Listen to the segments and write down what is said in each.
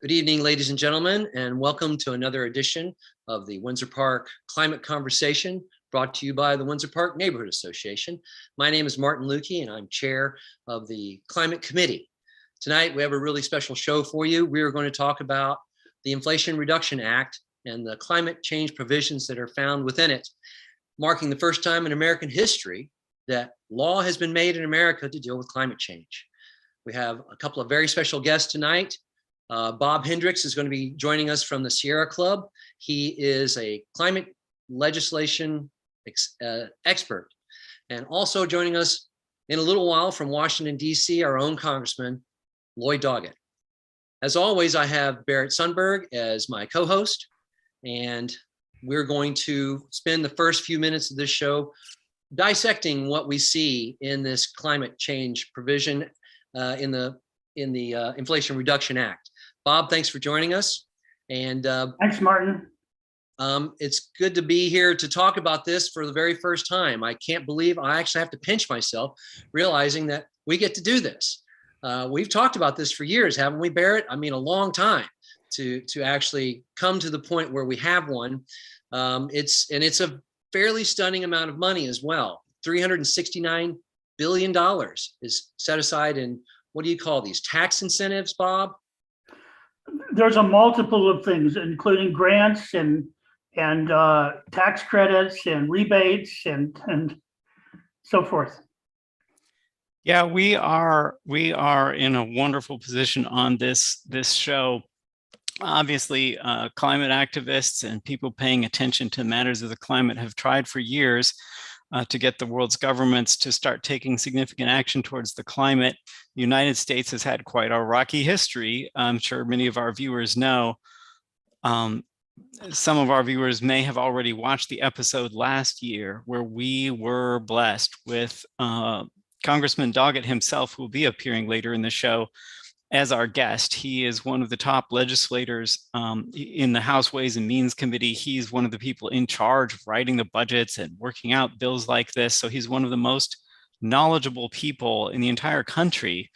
Good evening, ladies and gentlemen, and welcome to another edition of the Windsor Park Climate Conversation, brought to you by the Windsor Park Neighborhood Association. My name is Martin Lukey, and I'm chair of the Climate Committee. Tonight, we have a really special show for you. We are going to talk about the Inflation Reduction Act and the climate change provisions that are found within it, marking the first time in American history that law has been made in America to deal with climate change. We have a couple of very special guests tonight. Bob Hendricks is going to be joining us from the Sierra Club. He is a climate legislation expert. And also joining us in a little while from Washington, D.C., our own Congressman, Lloyd Doggett. As always, I have Barrett Sundberg as my co-host, and we're going to spend the first few minutes of this show dissecting what we see in this climate change provision in the Inflation Reduction Act. Bob, thanks for joining us. And thanks, Martin. It's good to be here to talk about this for the very first time. I can't believe I actually have to pinch myself, realizing that we get to do this. We've talked about this for years, haven't we, Barrett? I mean, a long time to actually come to the point where we have one. It's a fairly stunning amount of money as well. $369 billion is set aside in, what do you call these, tax incentives, Bob? There's a multiple of things, including grants and tax credits and rebates and so forth. Yeah, we are in a wonderful position on this show. Obviously, climate activists and people paying attention to matters of the climate have tried for years to get the world's governments to start taking significant action towards the climate. The United States has had quite a rocky history. I'm sure many of our viewers know. Some of our viewers may have already watched the episode last year where we were blessed with Congressman Doggett himself, who will be appearing later in the show as our guest. He is one of the top legislators in the House Ways and Means Committee. He's one of the people in charge of writing the budgets and working out bills like this. So he's one of the most knowledgeable people in the entire country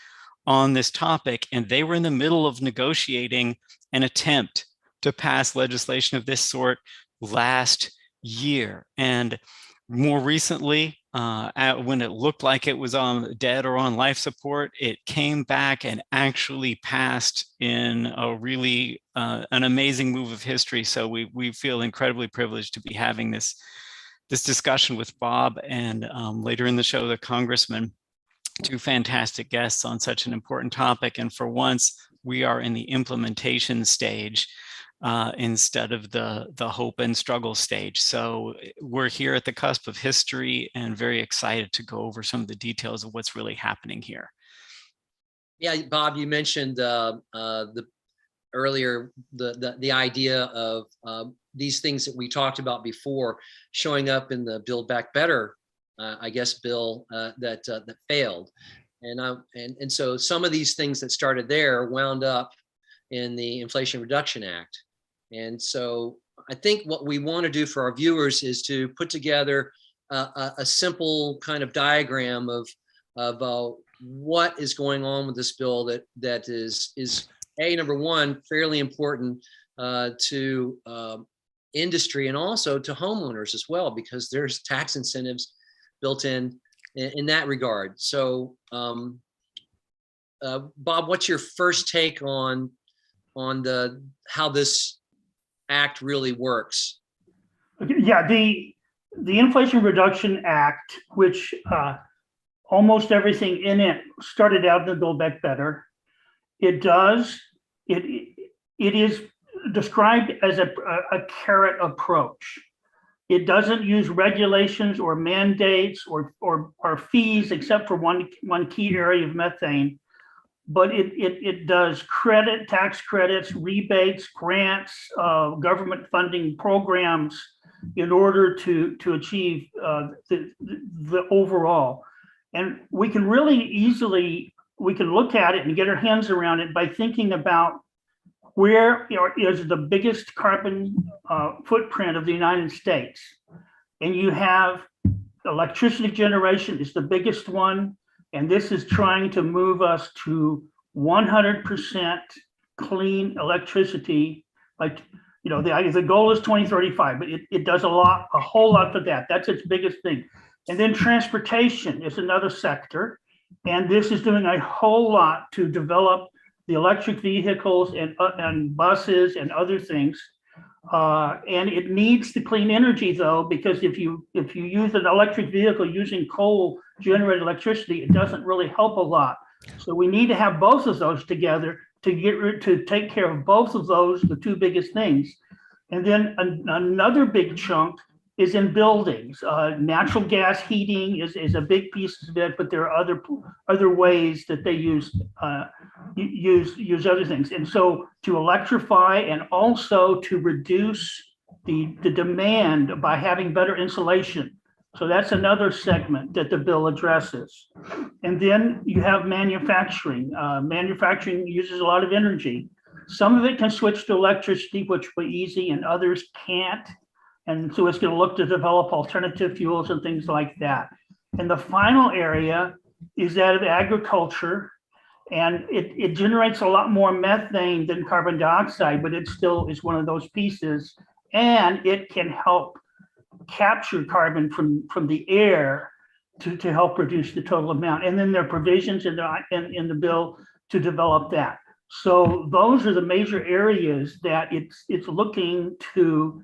on this topic. And they were in the middle of negotiating an attempt to pass legislation of this sort last year. And more recently, when it looked like it was on dead or on life support, it came back and actually passed in a really an amazing move of history. So we feel incredibly privileged to be having this discussion with Bob and later in the show, the Congressman, two fantastic guests on such an important topic. And for once, we are in the implementation stage instead of the hope and struggle stage. So we're here at the cusp of history and very excited to go over some of the details of what's really happening here. Yeah, Bob, you mentioned earlier the idea of these things that we talked about before showing up in the Build Back Better, I guess, bill that failed. And so some of these things that started there wound up in the Inflation Reduction Act. And so I think what we want to do for our viewers is to put together a simple kind of diagram of what is going on with this bill that is number one, fairly important to industry and also to homeowners as well, because there's tax incentives built in that regard. So Bob, what's your first take on how this act really works? Yeah, the Inflation Reduction Act, which almost everything in it started out in the Build Back Better. It is described as a carrot approach. It doesn't use regulations or mandates or fees, except for one key area of methane. But it does tax credits, rebates, grants, government funding programs in order to achieve the overall. And we can really easily, we can look at it and get our hands around it by thinking about where is the biggest carbon footprint of the United States. And you have electricity generation is the biggest one. And this is trying to move us to 100% clean electricity. Like, the goal is 2035, but it does a whole lot for that. That's its biggest thing. And then transportation is another sector. And this is doing a whole lot to develop the electric vehicles and buses and other things. And it needs the clean energy, though, because if you use an electric vehicle using coal generated electricity, it doesn't really help a lot. So we need to have both of those together to take care of both of those, the two biggest things. And then another big chunk is in buildings. Natural gas heating is a big piece of it, but there are other ways that they use other things. And so to electrify and also to reduce the demand by having better insulation. So that's another segment that the bill addresses. And then you have manufacturing. Manufacturing uses a lot of energy. Some of it can switch to electricity, which will be easy, and others can't. And so it's going to look to develop alternative fuels and things like that. And the final area is that of agriculture. And it generates a lot more methane than carbon dioxide, but it still is one of those pieces. And it can help capture carbon from the air to help reduce the total amount. And then there are provisions in the bill to develop that. So those are the major areas that it's looking to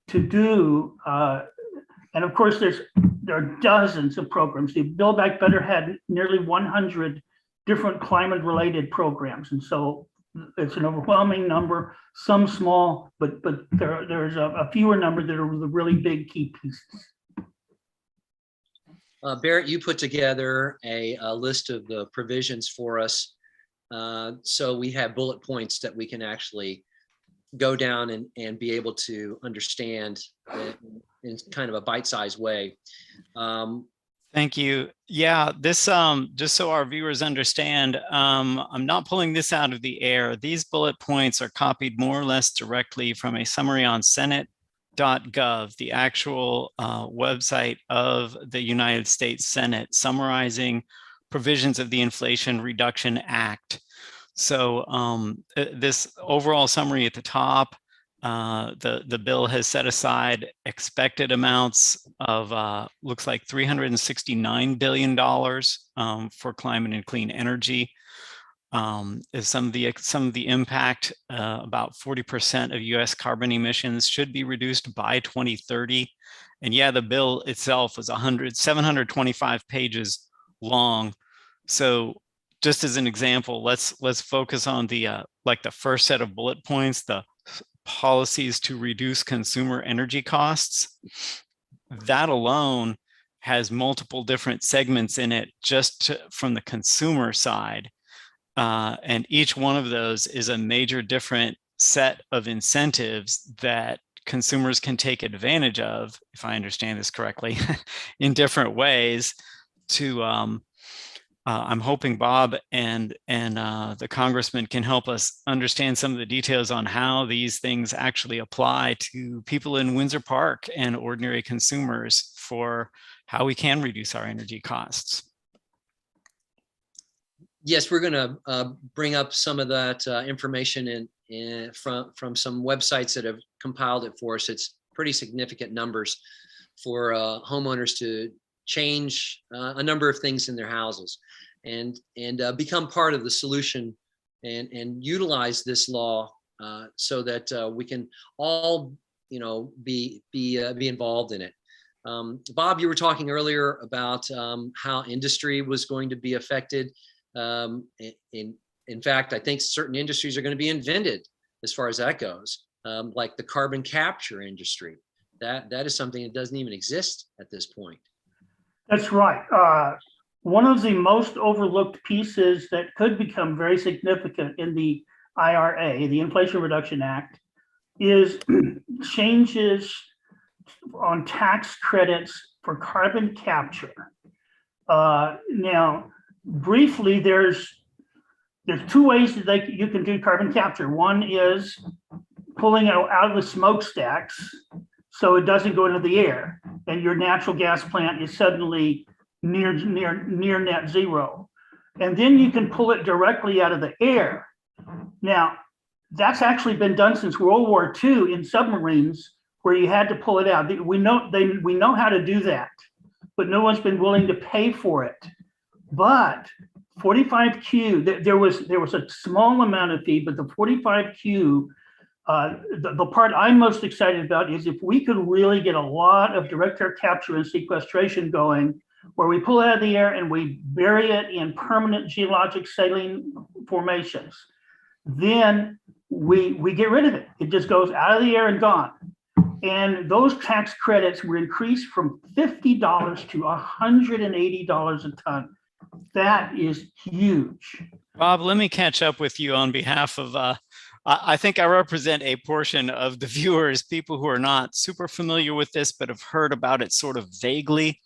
do. And of course, there are dozens of programs. The Build Back Better had nearly 100 different climate-related programs. And so it's an overwhelming number, some small, but there's a fewer number that are the really big key pieces. Barrett, you put together a list of the provisions for us. So we have bullet points that we can actually go down and be able to understand in kind of a bite-sized way. Thank you. Yeah, this just so our viewers understand, I'm not pulling this out of the air. These bullet points are copied more or less directly from a summary on Senate.gov, the actual website of the United States Senate, summarizing provisions of the Inflation Reduction Act. So this overall summary at the top, the bill has set aside expected amounts of looks like $369 billion for climate and clean energy. Is some of the impact, about 40% of U.S. carbon emissions should be reduced by 2030. And yeah, the bill itself is 725 pages long. So just as an example, let's focus on the the first set of bullet points, the policies to reduce consumer energy costs. That alone has multiple different segments in it just from the consumer side. And each one of those is a major different set of incentives that consumers can take advantage of, if I understand this correctly, in different ways to I'm hoping Bob and the congressman can help us understand some of the details on how these things actually apply to people in Windsor Park and ordinary consumers for how we can reduce our energy costs. Yes, we're going to bring up some of that information from some websites that have compiled it for us. It's pretty significant numbers for homeowners to change a number of things in their houses and become part of the solution and utilize this law so that we can all be involved in it. Bob, you were talking earlier about how industry was going to be affected. In fact, I think certain industries are going to be invented as far as that goes, like the carbon capture industry. That is something that doesn't even exist at this point. That's right. One of the most overlooked pieces that could become very significant in the IRA, the Inflation Reduction Act, is changes on tax credits for carbon capture. Now, briefly, there's two ways that you can do carbon capture. One is pulling it out of the smokestacks so it doesn't go into the air, and your natural gas plant is suddenly near net zero. And then you can pull it directly out of the air. Now, that's actually been done since World War II in submarines, where you had to pull it out. We know how to do that, but no one's been willing to pay for it. But 45Q, there was a small amount of fee, but the 45Q, the part I'm most excited about is if we could really get a lot of direct air capture and sequestration going, where we pull it out of the air and we bury it in permanent geologic saline formations, then we get rid of it. It just goes out of the air and gone. And those tax credits were increased from $50 to $180 a ton. That is huge. Bob, let me catch up with you on behalf of, I think I represent a portion of the viewers, people who are not super familiar with this, but have heard about it sort of vaguely.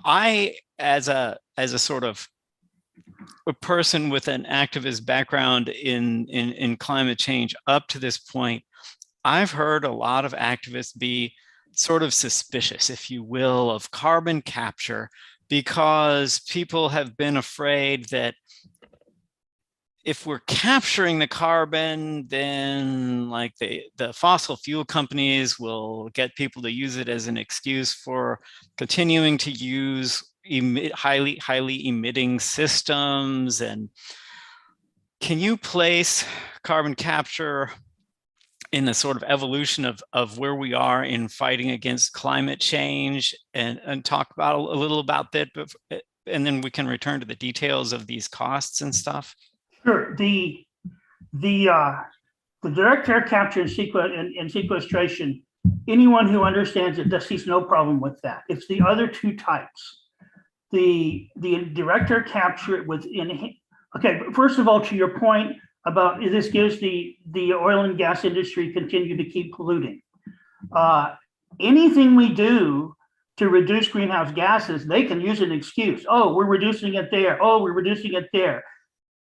I, as a sort of a person with an activist background in climate change up to this point, I've heard a lot of activists be sort of suspicious, if you will, of carbon capture, because people have been afraid that if we're capturing the carbon, then like the fossil fuel companies will get people to use it as an excuse for continuing to use highly emitting systems. And can you place carbon capture in the sort of evolution of where we are in fighting against climate change, and talk about a little about that, and then we can return to the details of these costs and stuff? Sure. The direct air capture and sequestration, anyone who understands it just sees no problem with that. It's the other two types. The direct air capture within. Okay, first of all, to your point about this gives the oil and gas industry continue to keep polluting. Anything we do to reduce greenhouse gases, they can use an excuse. Oh, we're reducing it there. Oh, we're reducing it there.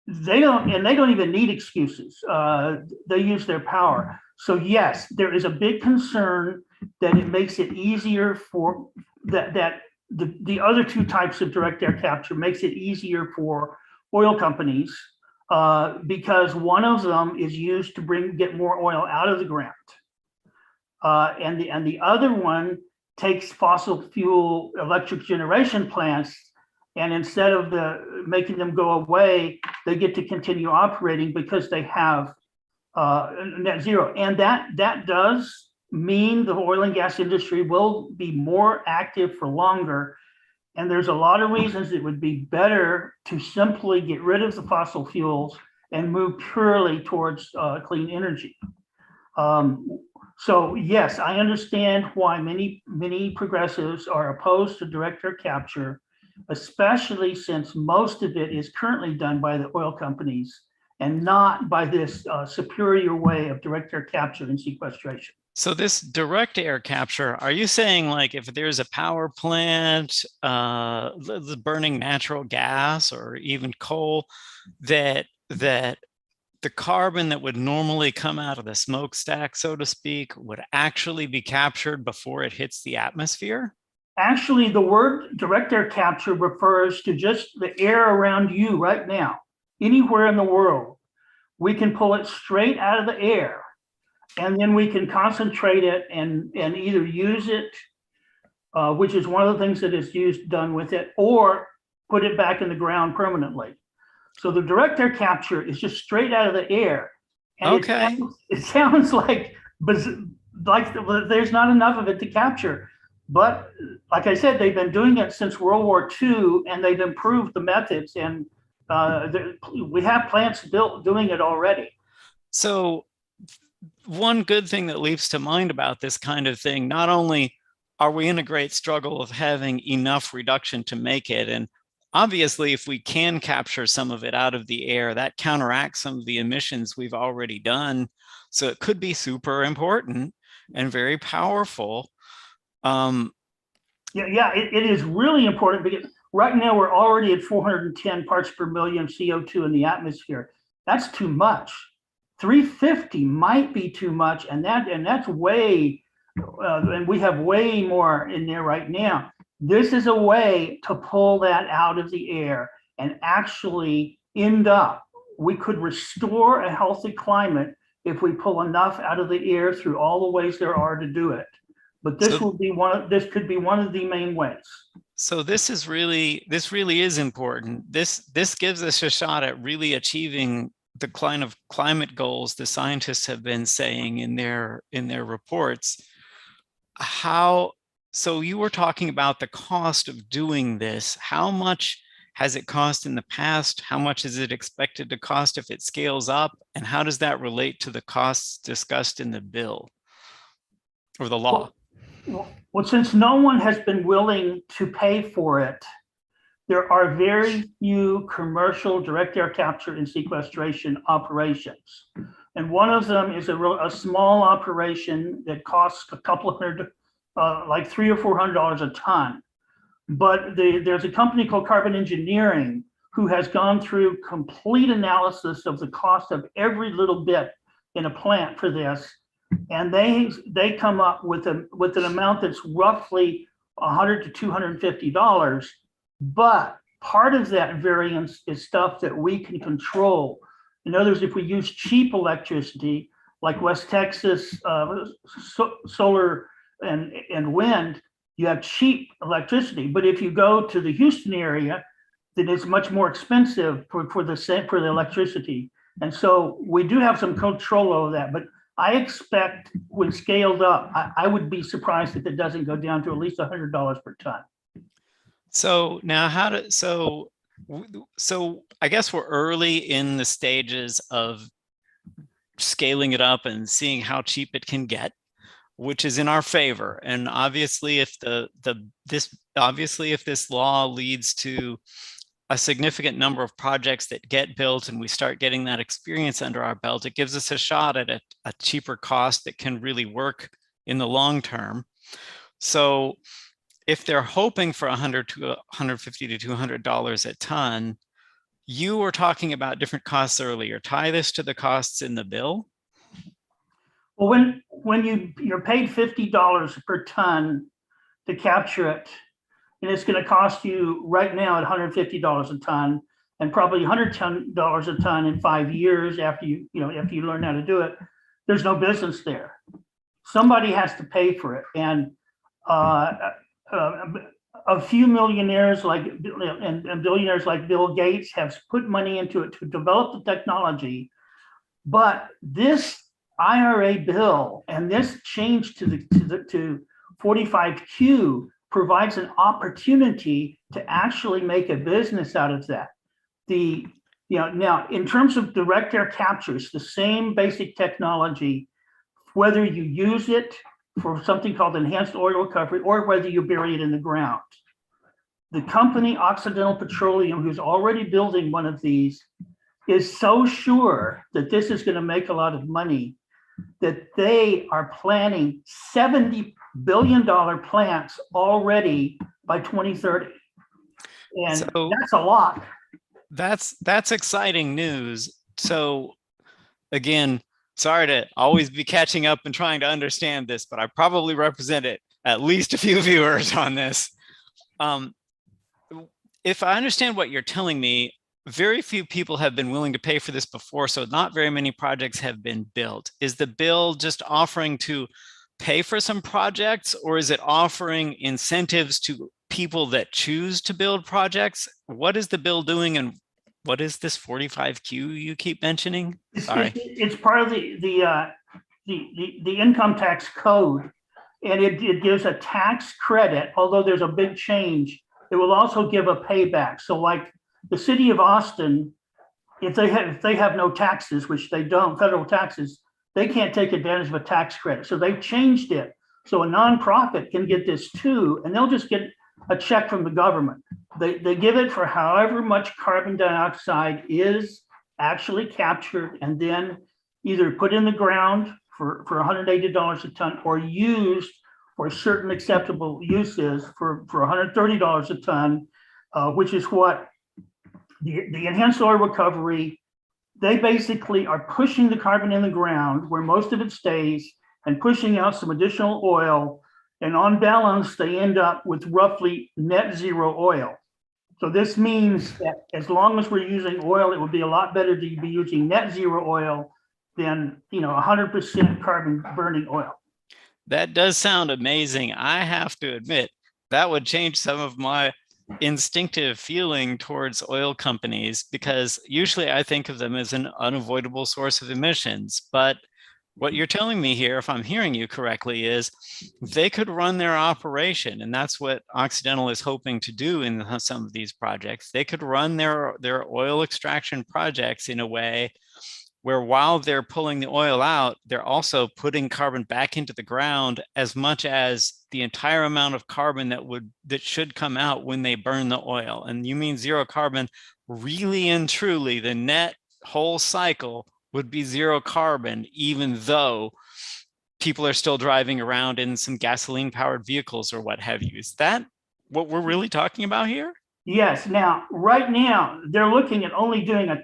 They don't even need excuses. They use their power. So yes, there is a big concern that it makes it easier for that the other two types of direct air capture makes it easier for oil companies, because one of them is used to get more oil out of the ground, and the other one takes fossil fuel electric generation plants, and instead of making them go away, they get to continue operating because they have net zero. And that does mean the oil and gas industry will be more active for longer. And there's a lot of reasons it would be better to simply get rid of the fossil fuels and move purely towards clean energy. So yes, I understand why many progressives are opposed to direct air capture, especially since most of it is currently done by the oil companies and not by this superior way of direct air capture and sequestration. So this direct air capture, are you saying like if there's a power plant burning natural gas or even coal, that the carbon that would normally come out of the smokestack, so to speak, would actually be captured before it hits the atmosphere? Actually, the word direct air capture refers to just the air around you right now, anywhere in the world. We can pull it straight out of the air, and then we can concentrate it and either use it, which is one of the things that is done with it, or put it back in the ground permanently. So the direct air capture is just straight out of the air. And okay. It sounds like there's not enough of it to capture. But like I said, they've been doing it since World War II, and they've improved the methods, and we have plants built doing it already. So one good thing that leaps to mind about this kind of thing, not only are we in a great struggle of having enough reduction to make it, and obviously if we can capture some of it out of the air, that counteracts some of the emissions we've already done. So it could be super important and very powerful. It is really important, because right now we're already at 410 parts per million CO2 in the atmosphere. That's too much. 350 might be too much, and that's way, and we have way more in there right now. This is a way to pull that out of the air and actually end up we could restore a healthy climate if we pull enough out of the air through all the ways there are to do it. But this So- this could be one of the main ways. So this really is important. This gives us a shot at really achieving the kind of climate goals the scientists have been saying in their reports. So you were talking about the cost of doing this. How much has it cost in the past? How much is it expected to cost if it scales up? And how does that relate to the costs discussed in the bill or the law? Well, since no one has been willing to pay for it, there are very few commercial direct air capture and sequestration operations. And one of them is a small operation that costs a couple of hundred, like $300 or $400 a ton. But there's a company called Carbon Engineering who has gone through complete analysis of the cost of every little bit in a plant for this. And they come up with an amount that's roughly $100 to $250. But part of that variance is stuff that we can control. In other words, if we use cheap electricity, like West Texas solar and wind, you have cheap electricity. But if you go to the Houston area, then it's much more expensive for the electricity. And so we do have some control over that. But I expect when scaled up, I would be surprised if it doesn't go down to at least $100 per ton. So now so I guess we're early in the stages of scaling it up and seeing how cheap it can get, which is in our favor. And obviously if this law leads to a significant number of projects that get built and we start getting that experience under our belt, it gives us a shot at a cheaper cost that can really work in the long term. So if they're hoping for $100 to $150 to $200 a ton, you were talking about different costs earlier. Tie this to the costs in the bill. Well, when you're paid $50 per ton to capture it, and it's going to cost you right now at $150 a ton, and probably $110 a ton in 5 years after you learn how to do it. There's no business there. Somebody has to pay for it, and a few millionaires and billionaires like Bill Gates have put money into it to develop the technology. But this IRA bill and this change to 45Q provides an opportunity to actually make a business out of that. Now, in terms of direct air capture, it's the same basic technology, whether you use it for something called enhanced oil recovery or whether you bury it in the ground. The company Occidental Petroleum, who's already building one of these, is so sure that this is going to make a lot of money that they are planning $70 billion plants already by 2030. And so, that's a lot. That's exciting news. So again, sorry to always be catching up and trying to understand this, but I probably represented at least a few viewers on this. If I understand what you're telling me, very few people have been willing to pay for this before, so not very many projects have been built. Is the bill just offering to pay for some projects, or is it offering incentives to people that choose to build projects? What is the bill doing, and what is this 45Q you keep mentioning? Sorry. It's part of the income tax code, and it gives a tax credit, although there's a big change. It will also give a payback. So like the city of Austin, if they have no taxes, which they don't, federal taxes, they can't take advantage of a tax credit. So they've changed it. So a nonprofit can get this too, and they'll just get a check from the government. They give it for however much carbon dioxide is actually captured and then either put in the ground for $180 a ton or used for certain acceptable uses for $130 a ton, which is what the enhanced oil recovery, they basically are pushing the carbon in the ground where most of it stays and pushing out some additional oil. And on balance, they end up with roughly net zero oil. So this means that as long as we're using oil, it would be a lot better to be using net zero oil than, 100% carbon burning oil. That does sound amazing. I have to admit, that would change some of my instinctive feeling towards oil companies, because usually I think of them as an unavoidable source of emissions. But what you're telling me here, if I'm hearing you correctly, is they could run their operation, and that's what Occidental is hoping to do in some of these projects. They could run their oil extraction projects in a way where while they're pulling the oil out, they're also putting carbon back into the ground as much as the entire amount of carbon that should come out when they burn the oil. And you mean zero carbon, really and truly, the net whole cycle would be zero carbon, even though people are still driving around in some gasoline powered vehicles or what have you. Is that what we're really talking about here? Yes. Now, right now, they're looking at only doing a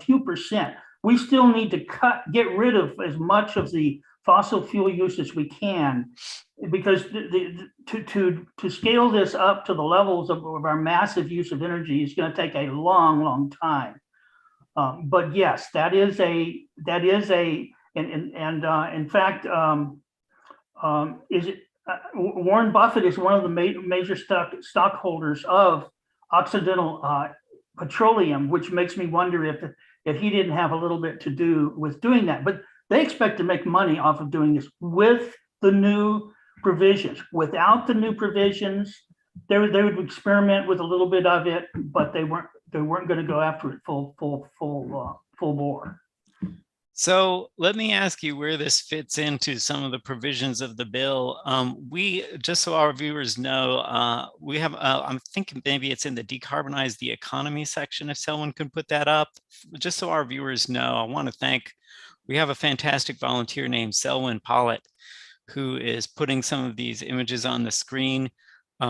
few percent. We still need to get rid of as much of the fossil fuel use as we can, because to scale this up to the levels of our massive use of energy is going to take a long, long time. But yes, in fact, Warren Buffett is one of the major stockholders of Occidental Petroleum, which makes me wonder if he didn't have a little bit to do with doing that. But they expect to make money off of doing this with the new provisions. Without the new provisions, they would experiment with a little bit of it, but they weren't going to go after it full bore. So let me ask you where this fits into some of the provisions of the bill. We, just so our viewers know, we have, I'm thinking maybe it's in the Decarbonize the Economy section, if someone could put that up. Just so our viewers know, I want to thank, we have a fantastic volunteer named Selwyn Pollitt, who is putting some of these images on the screen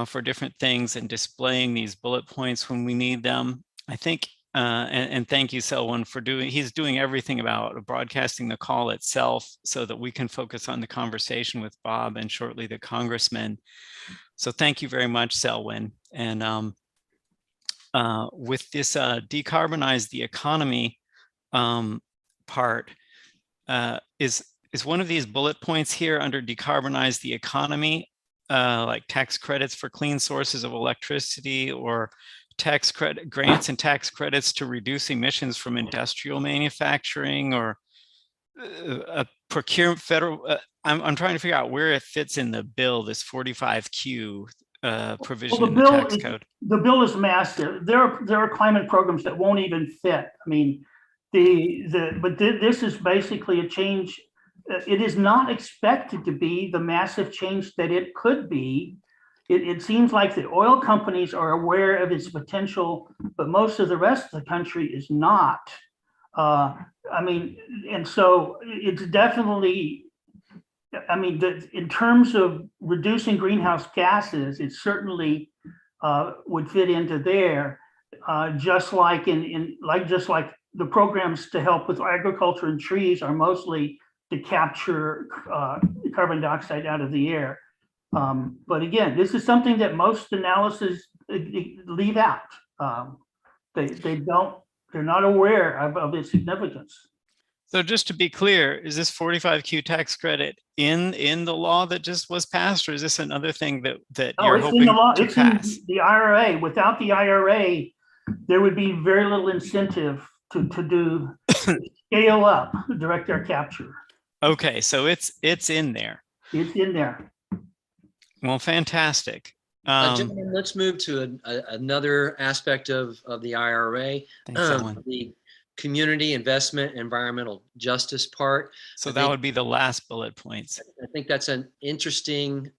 for different things and displaying these bullet points when we need them. I think and thank you, Selwyn, for he's doing everything about broadcasting the call itself so that we can focus on the conversation with Bob and shortly the congressman. So thank you very much, Selwyn. And with this Decarbonize the Economy part, is one of these bullet points here under Decarbonize the Economy, like tax credits for clean sources of electricity, or tax credit grants and tax credits to reduce emissions from industrial manufacturing, or a procurement federal. I'm trying to figure out where it fits in the bill, this 45Q provision in the tax code. The bill is massive. There are climate programs that won't even fit. I mean, this is basically a change. It is not expected to be the massive change that it could be. It seems like the oil companies are aware of its potential, but most of the rest of the country is not. And so it's definitely, in terms of reducing greenhouse gases, it certainly would fit into there, just like the programs to help with agriculture and trees are mostly to capture carbon dioxide out of the air. But again, this is something that most analysis leave out. They're not aware of its significance. So just to be clear, is this 45Q tax credit in the law that just was passed, or is this another thing that you're hoping to pass? It's in the IRA. Without the IRA, there would be very little incentive to scale up direct air capture. Okay, so it's in there. It's in there. Well, fantastic. Gentlemen, let's move to another aspect of the IRA, the community investment, environmental justice part. So that would be the last bullet points. I think that's an interesting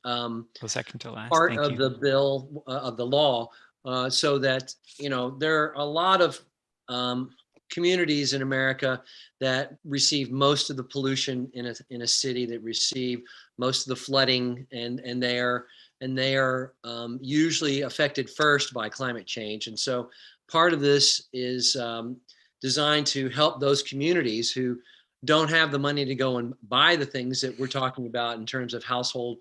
second to last part of the bill, of the law, so that, there are a lot of communities in America that receive most of the pollution in a city, that receive most of the flooding, and they are usually affected first by climate change. And so part of this is designed to help those communities who don't have the money to go and buy the things that we're talking about in terms of household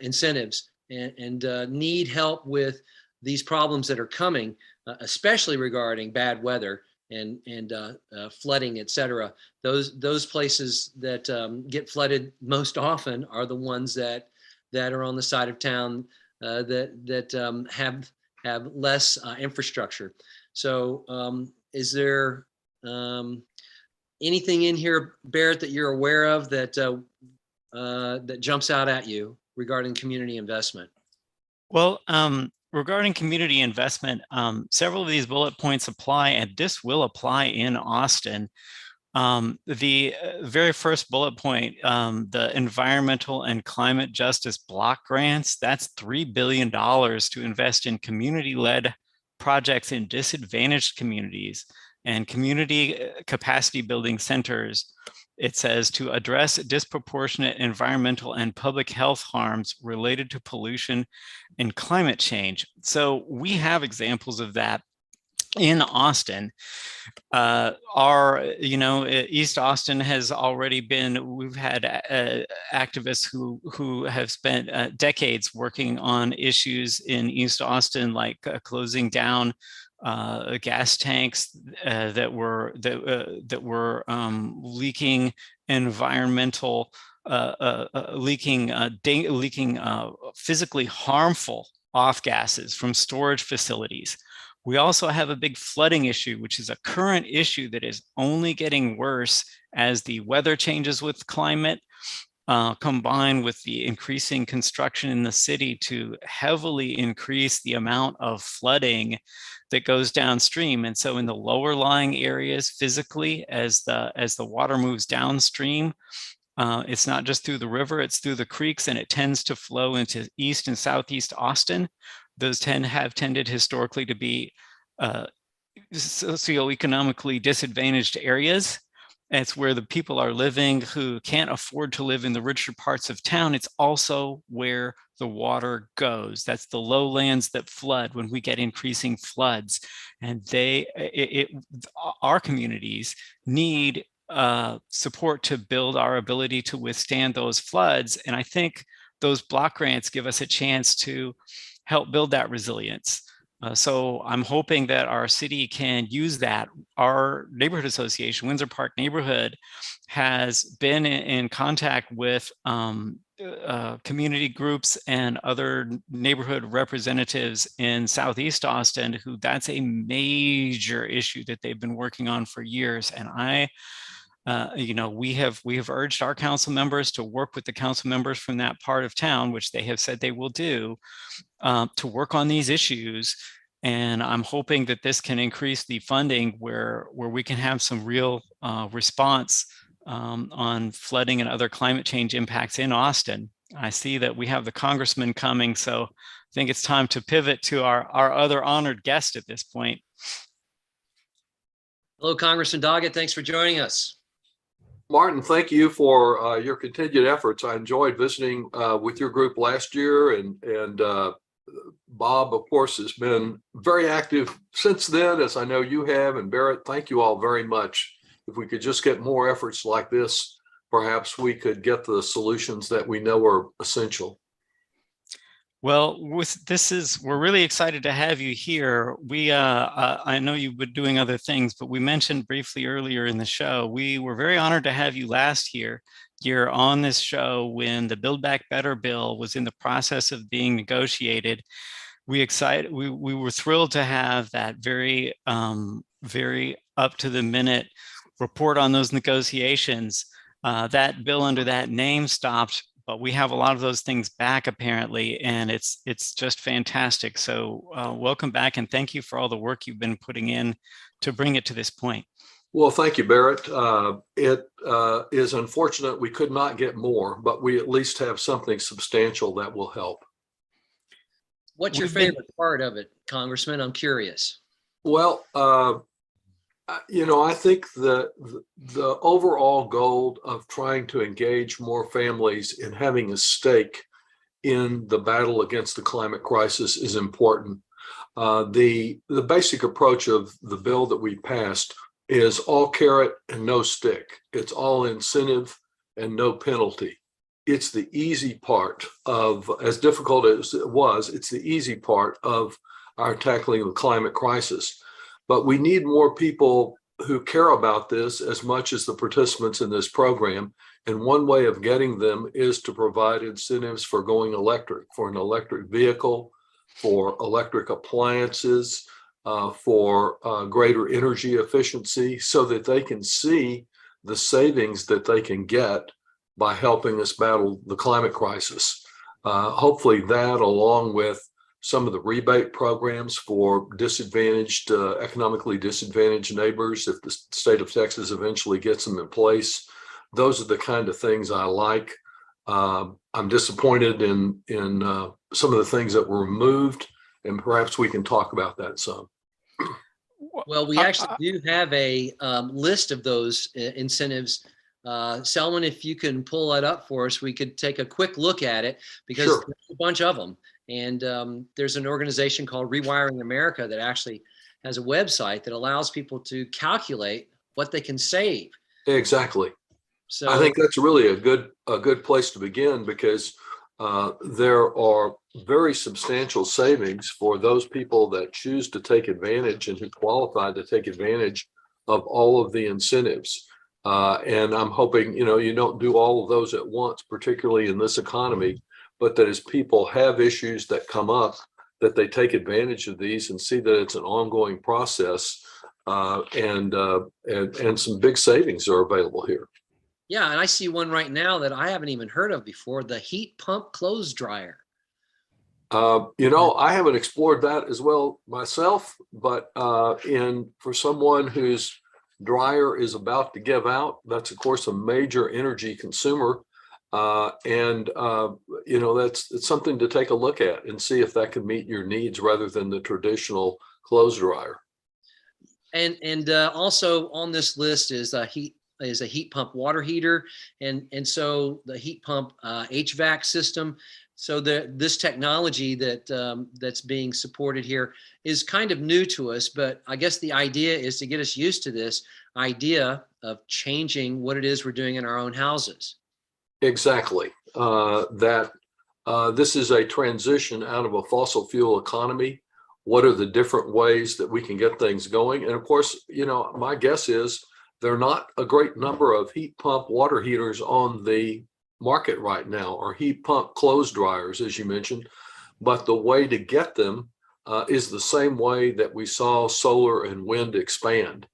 incentives, and need help with these problems that are coming, especially regarding bad weather and flooding, et cetera, those places that get flooded most often are the ones that are on the side of town that have less infrastructure. So is there anything in here, Barrett, that you're aware of that that jumps out at you regarding community investment? Well, regarding community investment, several of these bullet points apply, and this will apply in Austin. The very first bullet point, the environmental and climate justice block grants, that's $3 billion to invest in community-led projects in disadvantaged communities and community capacity building centers. It says to address disproportionate environmental and public health harms related to pollution and climate change. So we have examples of that in Austin. East Austin has already been, we've had activists who have spent decades working on issues in East Austin, like closing down gas tanks that were leaking environmental, leaking physically harmful off gases from storage facilities. We also have a big flooding issue, which is a current issue that is only getting worse as the weather changes with climate, combined with the increasing construction in the city to heavily increase the amount of flooding that goes downstream. And so in the lower lying areas physically, as the water moves downstream, it's not just through the river, it's through the creeks, and it tends to flow into East and Southeast Austin. Those have tended historically to be socioeconomically disadvantaged areas. It's where the people are living who can't afford to live in the richer parts of town. It's also where the water goes. That's the lowlands that flood when we get increasing floods. And our communities need support to build our ability to withstand those floods. And I think those block grants give us a chance to help build that resilience. So I'm hoping that our city can use that. Our neighborhood association, Windsor Park Neighborhood, has been in contact with community groups and other neighborhood representatives in Southeast Austin, who that's a major issue that they've been working on for years. And we have urged our council members to work with the council members from that part of town, which they have said they will do, to work on these issues. And I'm hoping that this can increase the funding where we can have some real response on flooding and other climate change impacts in Austin. I see that we have the congressman coming, so I think it's time to pivot to our other honored guest at this point. Hello, Congressman Doggett. Thanks for joining us. Martin, thank you for your continued efforts. I enjoyed visiting with your group last year, and Bob, of course, has been very active since then, as I know you have. And Barrett, thank you all very much. If we could just get more efforts like this, perhaps we could get the solutions that we know are essential. Well, we're really excited to have you here. I know you've been doing other things, but we mentioned briefly earlier in the show, we were very honored to have you last year. You're on this show when the Build Back Better bill was in the process of being negotiated. We were thrilled to have that very up to the minute report on those negotiations. That bill under that name stopped, but we have a lot of those things back apparently, and it's just fantastic. So welcome back, and thank you for all the work you've been putting in to bring it to this point. Well, thank you, Barrett. It is unfortunate we could not get more, but we at least have something substantial that will help. What's your favorite part of it, Congressman? I'm curious. Well, I think the overall goal of trying to engage more families in having a stake in the battle against the climate crisis is important. The basic approach of the bill that we passed is all carrot and no stick. It's all incentive and no penalty. It's the easy part of, as difficult as it was, it's the easy part of are tackling the climate crisis. But we need more people who care about this as much as the participants in this program. And one way of getting them is to provide incentives for going electric, for an electric vehicle, for electric appliances, for greater energy efficiency, so that they can see the savings that they can get by helping us battle the climate crisis. Hopefully that, along with some of the rebate programs for disadvantaged, economically disadvantaged neighbors, if the state of Texas eventually gets them in place, those are the kind of things I like. I'm disappointed in some of the things that were removed, and perhaps we can talk about that some. Well, we actually do have a list of those incentives. Selman, if you can pull that up for us, we could take a quick look at it, because Sure. there's a bunch of them. And there's an organization called Rewiring America that actually has a website that allows people to calculate what they can save. Exactly. So I think that's really a good place to begin, because there are very substantial savings for those people that choose to take advantage and who qualify to take advantage of all of the incentives. And I'm hoping, you don't do all of those at once, particularly in this economy, but that as people have issues that come up, that they take advantage of these and see that it's an ongoing process, and some big savings are available here. yeah, and I see one right now that I haven't even heard of before, the heat pump clothes dryer. I haven't explored that as well myself, but for someone whose dryer is about to give out, that's of course a major energy consumer. It's something to take a look at and see if that can meet your needs rather than the traditional clothes dryer. And also on this list is a heat pump water heater, and so the heat pump HVAC system. So this technology that's being supported here is kind of new to us, but I guess the idea is to get us used to this idea of changing what it is we're doing in our own houses. Exactly. This is a transition out of a fossil fuel economy. What are the different ways that we can get things going? And of course, my guess is there are not a great number of heat pump water heaters on the market right now, or heat pump clothes dryers, as you mentioned. But the way to get them is the same way that we saw solar and wind expand,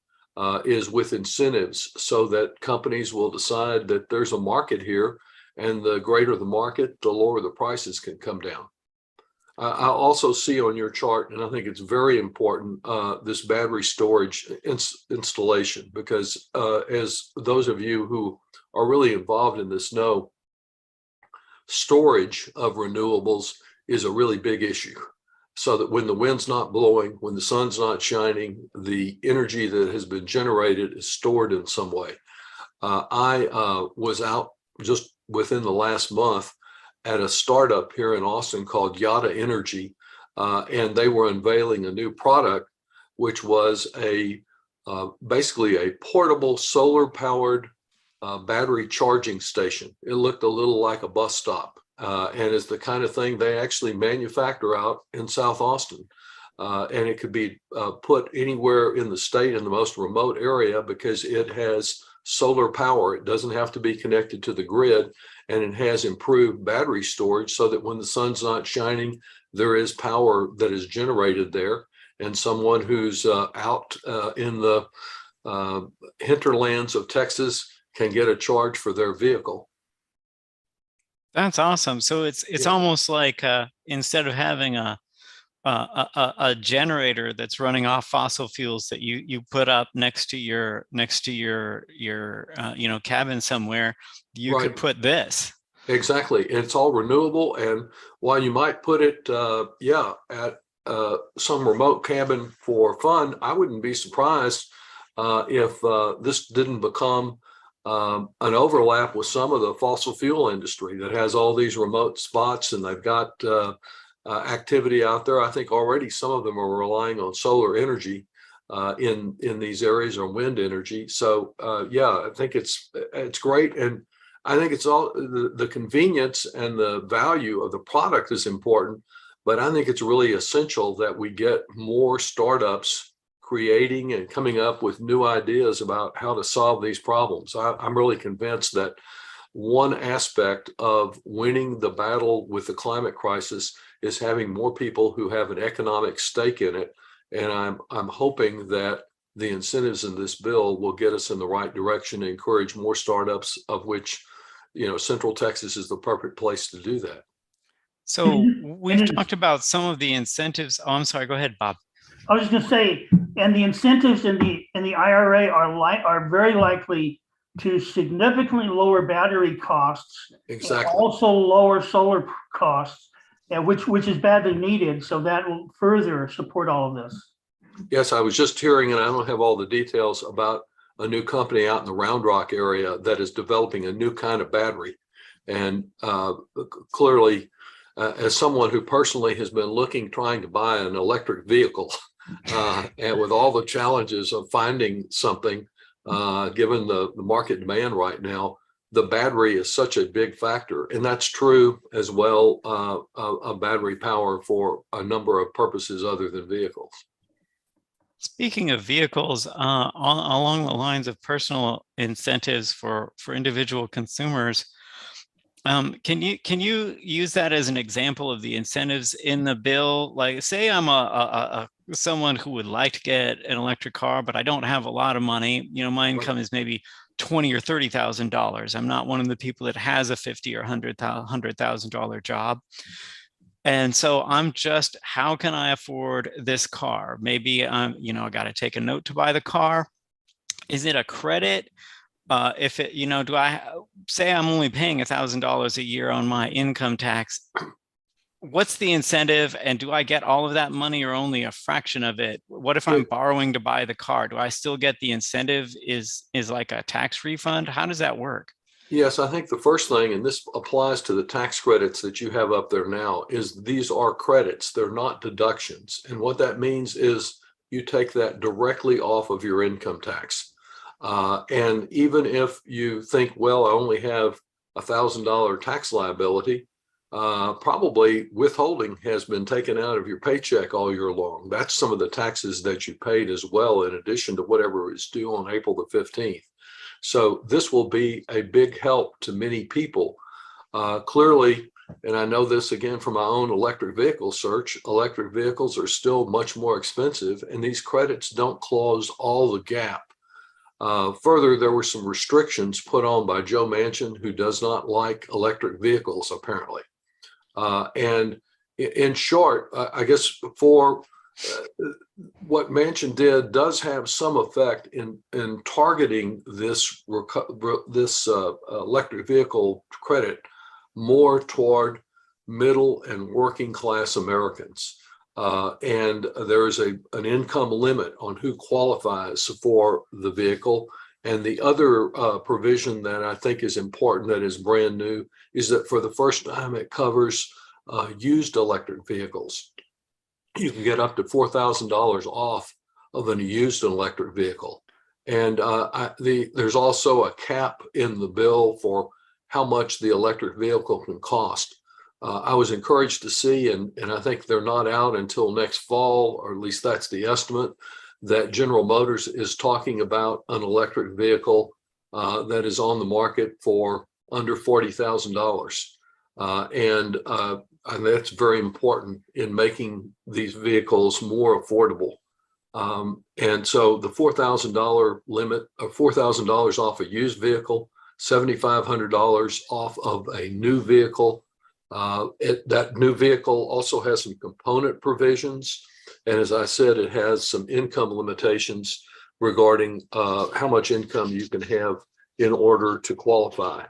is with incentives, so that companies will decide that there's a market here, and the greater the market, the lower the prices can come down. I also see on your chart, and I think it's very important, this battery storage installation, because as those of you who are really involved in this know, storage of renewables is a really big issue. So that when the wind's not blowing, when the sun's not shining, the energy that has been generated is stored in some way. I was out just within the last month at a startup here in Austin called Yada Energy, and they were unveiling a new product, which was basically a portable solar-powered battery charging station. It looked a little like a bus stop, and is the kind of thing they actually manufacture out in South Austin. And it could be put anywhere in the state in the most remote area, because it has solar power. It doesn't have to be connected to the grid, and it has improved battery storage, so that when the sun's not shining, there is power that is generated there. And someone who's out in the hinterlands of Texas can get a charge for their vehicle. That's awesome. So it's Yeah. almost like instead of having a generator that's running off fossil fuels that you put up next to your cabin somewhere, you Right. could put this. Exactly. It's all renewable. And while you might put it, at some remote cabin for fun, I wouldn't be surprised if this didn't become an overlap with some of the fossil fuel industry that has all these remote spots, and they've got activity out there. I think already some of them are relying on solar energy in these areas, or wind energy. So I think it's great. And I think it's all the convenience and the value of the product is important, but I think it's really essential that we get more startups creating and coming up with new ideas about how to solve these problems. I'm really convinced that one aspect of winning the battle with the climate crisis is having more people who have an economic stake in it. And I'm hoping that the incentives in this bill will get us in the right direction and encourage more startups, of which, Central Texas is the perfect place to do that. So we've talked about some of the incentives. Oh, I'm sorry. Go ahead, Bob. I was just going to say, and the incentives in the IRA are very likely to significantly lower battery costs. Exactly. Also lower solar costs, which is badly needed. So that will further support all of this. Yes, I was just hearing, and I don't have all the details, about a new company out in the Round Rock area that is developing a new kind of battery. And clearly, as someone who personally has been trying to buy an electric vehicle, and with all the challenges of finding something, given the market demand right now, the battery is such a big factor. And that's true as well of battery power for a number of purposes other than vehicles. Speaking of vehicles, along the lines of personal incentives for individual consumers, can you use that as an example of the incentives in the bill? Like, say I'm someone who would like to get an electric car, but I don't have a lot of money. My income is maybe $20,000 or $30,000. I'm not one of the people that has a $50,000 or $100,000 job. And so I'm just, how can I afford this car? Maybe I got to take a note to buy the car. Is it a credit? If it, do I say I'm only paying $1,000 a year on my income tax? What's the incentive? And do I get all of that money or only a fraction of it? What if I'm borrowing to buy the car? Do I still get the incentive? Is like a tax refund? How does that work? Yes, I think the first thing, and this applies to the tax credits that you have up there now, is these are credits. They're not deductions. And what that means is you take that directly off of your income tax. And even if you think, well, I only have $1,000 tax liability, probably withholding has been taken out of your paycheck all year long. That's some of the taxes that you paid as well, in addition to whatever is due on April the 15th. So this will be a big help to many people. Clearly, and I know this again from my own electric vehicle search, electric vehicles are still much more expensive, and these credits don't close all the gap. Further, there were some restrictions put on by Joe Manchin, who does not like electric vehicles, apparently. And in short, I guess for what Manchin did does have some effect in targeting this electric vehicle credit more toward middle and working class Americans. And there is an income limit on who qualifies for the vehicle. And the other provision that I think is important, that is brand new, is that for the first time it covers used electric vehicles. You can get up to $4,000 off of a used electric vehicle. And there's also a cap in the bill for how much the electric vehicle can cost. I was encouraged to see, and I think they're not out until next fall, or at least that's the estimate, that General Motors is talking about an electric vehicle that is on the market for under $40,000. And that's very important in making these vehicles more affordable. And so the $4,000 limit, of $4,000 off a used vehicle, $7,500 off of a new vehicle. That new vehicle also has some component provisions. And as I said, it has some income limitations regarding how much income you can have in order to qualify.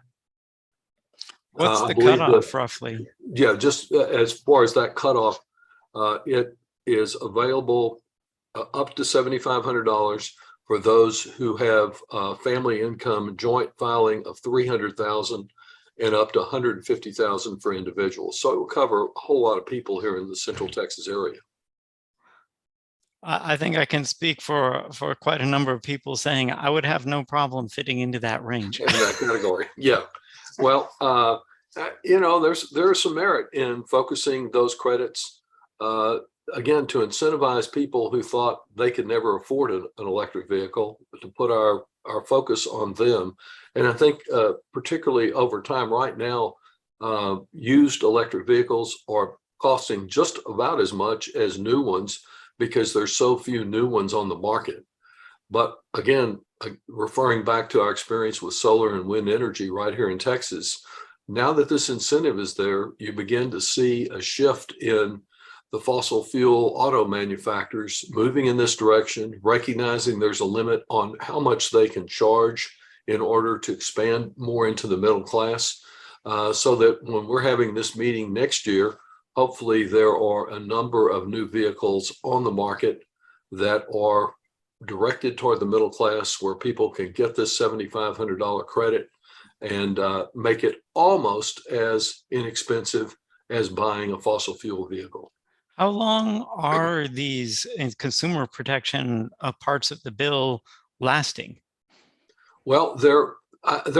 What's the cutoff roughly? Yeah, just as far as that cutoff, it is available up to $7,500 for those who have family income joint filing of $300,000 and up to $150,000 for individuals. So it will cover a whole lot of people here in the Central Texas area. I think I can speak for quite a number of people saying I would have no problem fitting into that range. In that category, yeah. Well, there's some merit in focusing those credits again, to incentivize people who thought they could never afford an electric vehicle, to put our focus on them. And I think particularly over time right now, used electric vehicles are costing just about as much as new ones because there's so few new ones on the market. But again, referring back to our experience with solar and wind energy right here in Texas, now that this incentive is there, you begin to see a shift in the fossil fuel auto manufacturers moving in this direction, recognizing there's a limit on how much they can charge in order to expand more into the middle class. So that when we're having this meeting next year, hopefully there are a number of new vehicles on the market that are directed toward the middle class, where people can get this $7,500 credit and make it almost as inexpensive as buying a fossil fuel vehicle. How long are these consumer protection parts of the bill lasting? Well, they're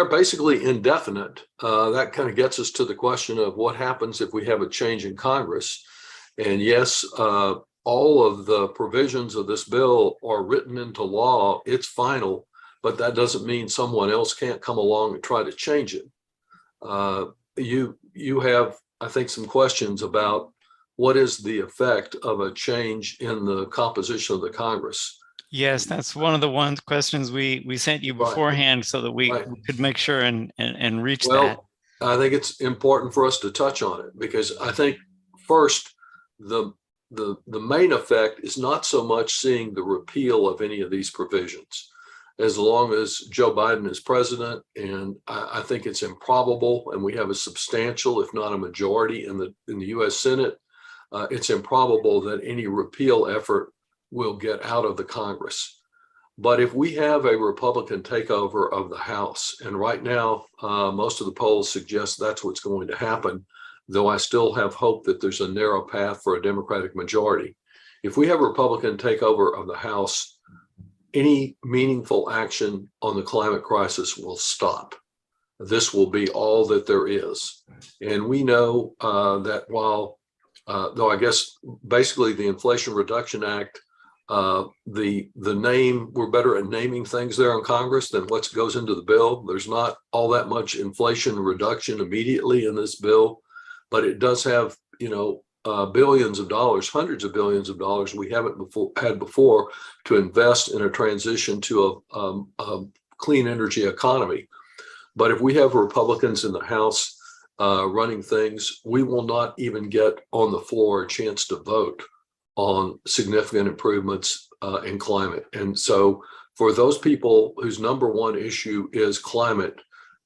basically indefinite. That kind of gets us to the question of what happens if we have a change in Congress. And yes, all of the provisions of this bill are written into law. It's final, but that doesn't mean someone else can't come along and try to change it. You have, I think, some questions about what is the effect of a change in the composition of the Congress. Yes, that's one of the questions we sent you beforehand, so that we could make sure and reach that. I think it's important for us to touch on it, because I think first, the main effect is not so much seeing the repeal of any of these provisions. As long as Joe Biden is president, and I think it's improbable, and we have a substantial, if not a majority in the U.S. Senate, it's improbable that any repeal effort will get out of the Congress. But if we have a Republican takeover of the House, and right now most of the polls suggest that's what's going to happen, though I still have hope that there's a narrow path for a Democratic majority. If we have a Republican takeover of the House, any meaningful action on the climate crisis will stop. This will be all that there is. And we know that while, though I guess basically the Inflation Reduction Act, the name, we're better at naming things there in Congress than what goes into the bill. There's not all that much inflation reduction immediately in this bill, but it does have, billions of dollars, hundreds of billions of dollars we haven't had before to invest in a transition to a clean energy economy. But if we have Republicans in the House running things, we will not even get on the floor a chance to vote on significant improvements in climate. And so for those people whose number one issue is climate,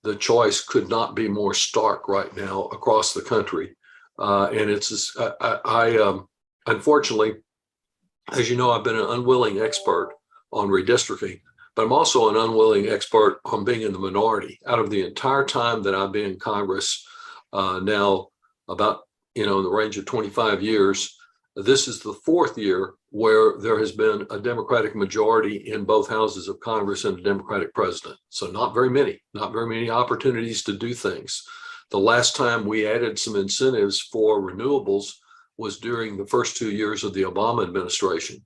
the choice could not be more stark right now across the country. And it's, unfortunately, as you know, I've been an unwilling expert on redistricting, but I'm also an unwilling expert on being in the minority. Out of the entire time that I've been in Congress, now about, in the range of 25 years, this is the fourth year where there has been a Democratic majority in both houses of Congress and a Democratic president. So not very many opportunities to do things. The last time we added some incentives for renewables was during the first 2 years of the Obama administration.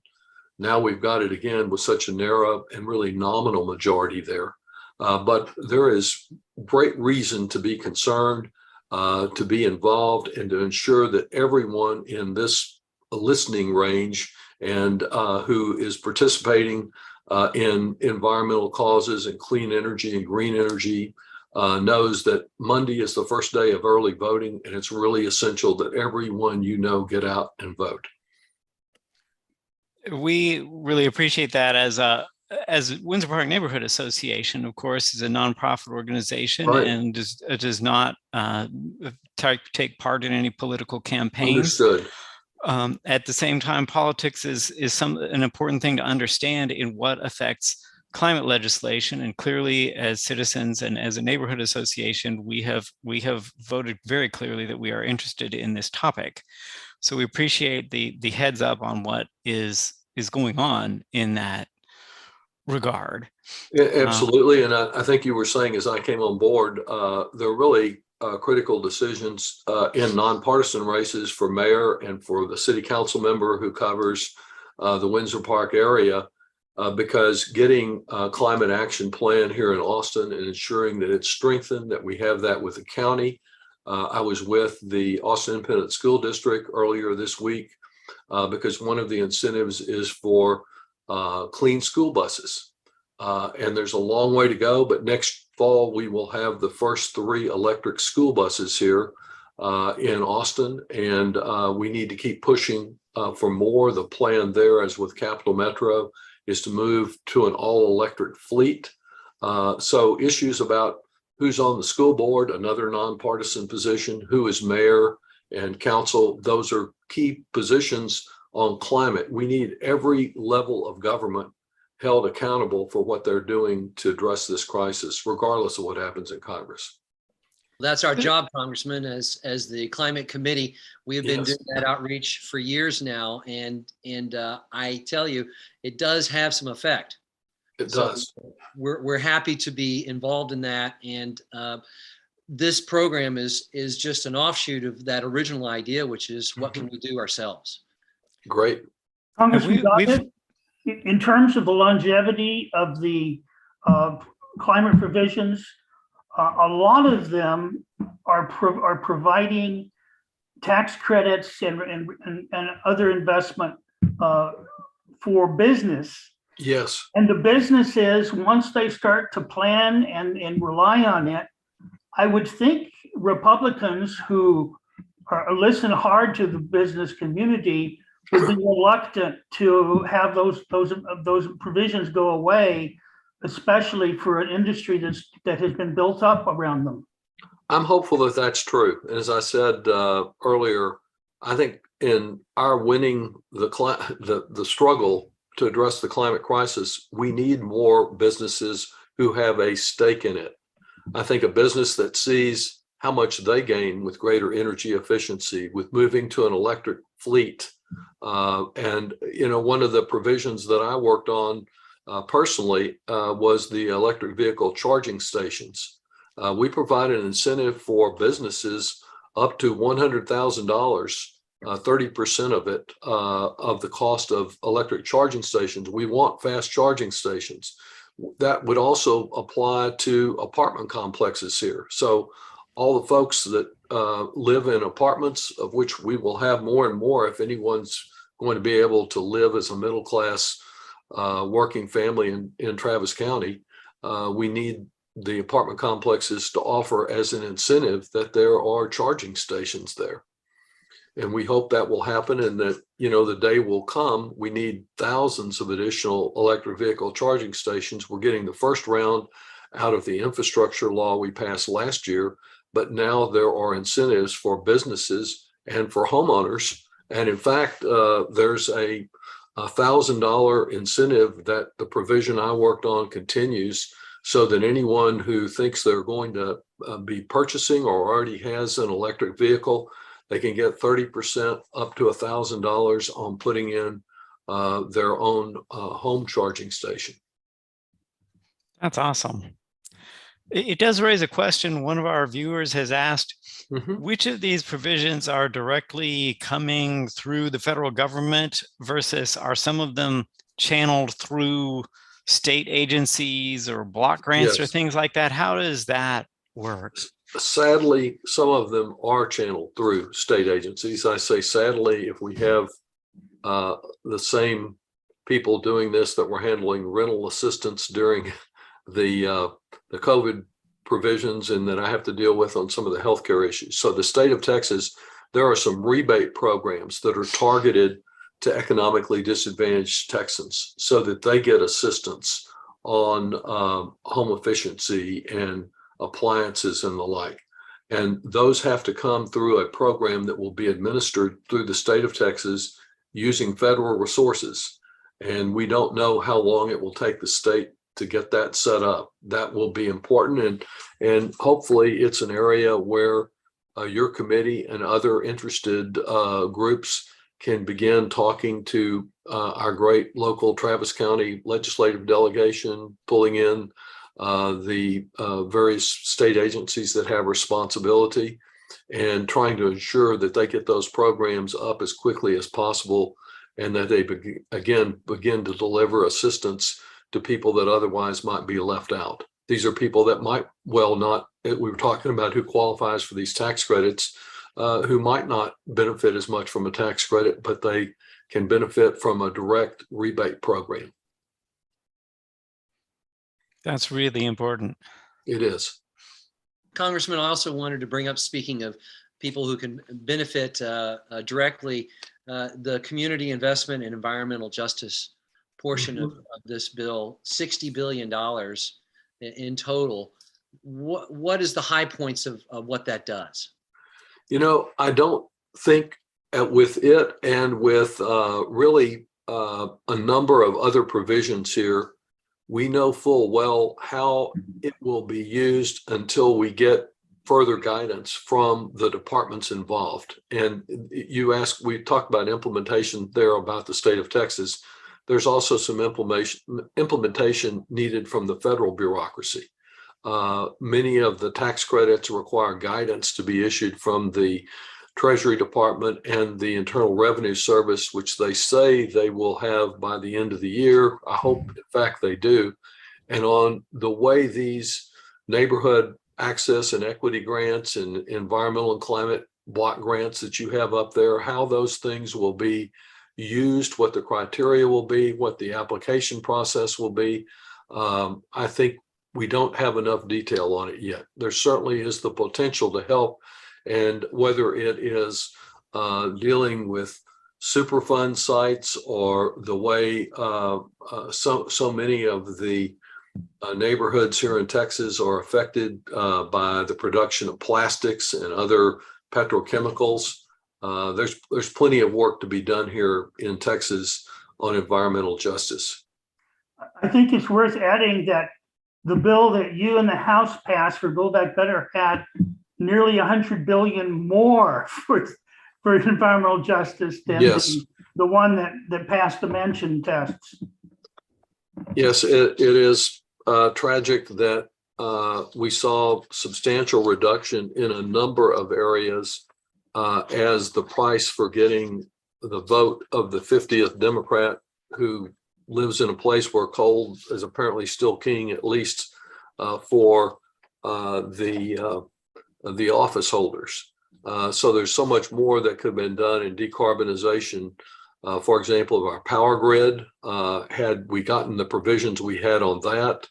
Now we've got it again with such a narrow and really nominal majority there. But there is great reason to be concerned, to be involved, and to ensure that everyone in this listening range and who is participating in environmental causes and clean energy and green energy knows that Monday is the first day of early voting, and it's really essential that everyone get out and vote. We really appreciate that. As Windsor Park Neighborhood Association, of course, is a nonprofit organization, right, and does not take part in any political campaigns. Understood. At the same time, politics is an important thing to understand in what affects climate legislation. And clearly, as citizens and as a neighborhood association, we have voted very clearly that we are interested in this topic. So we appreciate the heads up on what is going on in that regard. Yeah, absolutely. And I think you were saying, as I came on board, there are really critical decisions in nonpartisan races for mayor and for the city council member who covers the Windsor Park area, because getting a climate action plan here in Austin and ensuring that it's strengthened, that we have that with the county. I was with the Austin Independent School District earlier this week because one of the incentives is for clean school buses. And there's a long way to go, but next fall we will have the first 3 electric school buses here in Austin, and we need to keep pushing for more. The plan there, as with Capital Metro, is to move to an all-electric fleet. So issues about who's on the school board, another nonpartisan position, who is mayor and council, those are key positions on climate. We need every level of government held accountable for what they're doing to address this crisis, regardless of what happens in Congress. That's our job, Congressman, as the climate committee. We have been doing that outreach for years now, and I tell you, it does have some effect. It does. We're happy to be involved in that, and this program is just an offshoot of that original idea, which is what can we do ourselves? Great. Congressman Doggett, in terms of the longevity of the climate provisions, a lot of them are providing tax credits and other investment for business. Yes. And the businesses, once they start to plan and rely on it, I would think Republicans who listen hard to the business community would be reluctant to have those provisions go away, especially for an industry that has been built up around them. I'm hopeful that that's true. As I said earlier, I think in our winning the struggle to address the climate crisis, we need more businesses who have a stake in it. I think a business that sees how much they gain with greater energy efficiency, with moving to an electric fleet. And, one of the provisions that I worked on personally was the electric vehicle charging stations. We provide an incentive for businesses up to $100,000, 30% of it, of the cost of electric charging stations. We want fast charging stations. That would also apply to apartment complexes here. So all the folks that live in apartments, of which we will have more and more if anyone's going to be able to live as a middle class working family in Travis County, we need the apartment complexes to offer as an incentive that there are charging stations there. And we hope that will happen, and that, the day will come. We need thousands of additional electric vehicle charging stations. We're getting the first round out of the infrastructure law we passed last year, but now there are incentives for businesses and for homeowners. And in fact, there's a $1,000 incentive that the provision I worked on continues, so that anyone who thinks they're going to be purchasing or already has an electric vehicle, they can get 30% up to $1,000 on putting in their own home charging station. That's awesome. It does raise a question. One of our viewers has asked, which of these provisions are directly coming through the federal government versus are some of them channeled through state agencies or block grants or things like that? How does that work? Sadly, some of them are channeled through state agencies. I say sadly, if we have the same people doing this that were handling rental assistance during the COVID provisions and that I have to deal with on some of the healthcare issues. So the state of Texas, there are some rebate programs that are targeted to economically disadvantaged Texans so that they get assistance on home efficiency and appliances and the like. And those have to come through a program that will be administered through the state of Texas using federal resources. And we don't know how long it will take the state to get that set up. That will be important. And hopefully it's an area where your committee and other interested groups can begin talking to our great local Travis County legislative delegation, pulling in the various state agencies that have responsibility, and trying to ensure that they get those programs up as quickly as possible, and that they begin to deliver assistance to people that otherwise might be left out. These are people that might well not, we were talking about who qualifies for these tax credits, who might not benefit as much from a tax credit, but they can benefit from a direct rebate program. That's really important. It is. Congressman, I also wanted to bring up, speaking of people who can benefit directly, the community investment and environmental justice portion of this bill, $60 billion in total. What is the high points of what that does? You know, I don't think with it and with really a number of other provisions here, we know full well how it will be used until we get further guidance from the departments involved. And you asked, we talked about implementation there about the state of Texas. There's also some implementation needed from the federal bureaucracy. Many of the tax credits require guidance to be issued from the Treasury Department and the Internal Revenue Service, which they say they will have by the end of the year. I hope, in fact, they do. And on the way these neighborhood access and equity grants and environmental and climate block grants that you have up there, how those things will be used, what the criteria will be, what the application process will be. I think we don't have enough detail on it yet. There certainly is the potential to help. And whether it is dealing with Superfund sites or the way so many of the neighborhoods here in Texas are affected by the production of plastics and other petrochemicals, there's plenty of work to be done here in Texas on environmental justice. I think it's worth adding that the bill that you and the House passed for Build Back Better had nearly $100 billion more for environmental justice than Yes. the one that passed the mention tests. Yes, it is tragic that we saw substantial reduction in a number of areas as the price for getting the vote of the 50th Democrat, who lives in a place where coal is apparently still king, at least for the office holders. So there's so much more that could have been done in decarbonization. For example, of our power grid, had we gotten the provisions we had on that.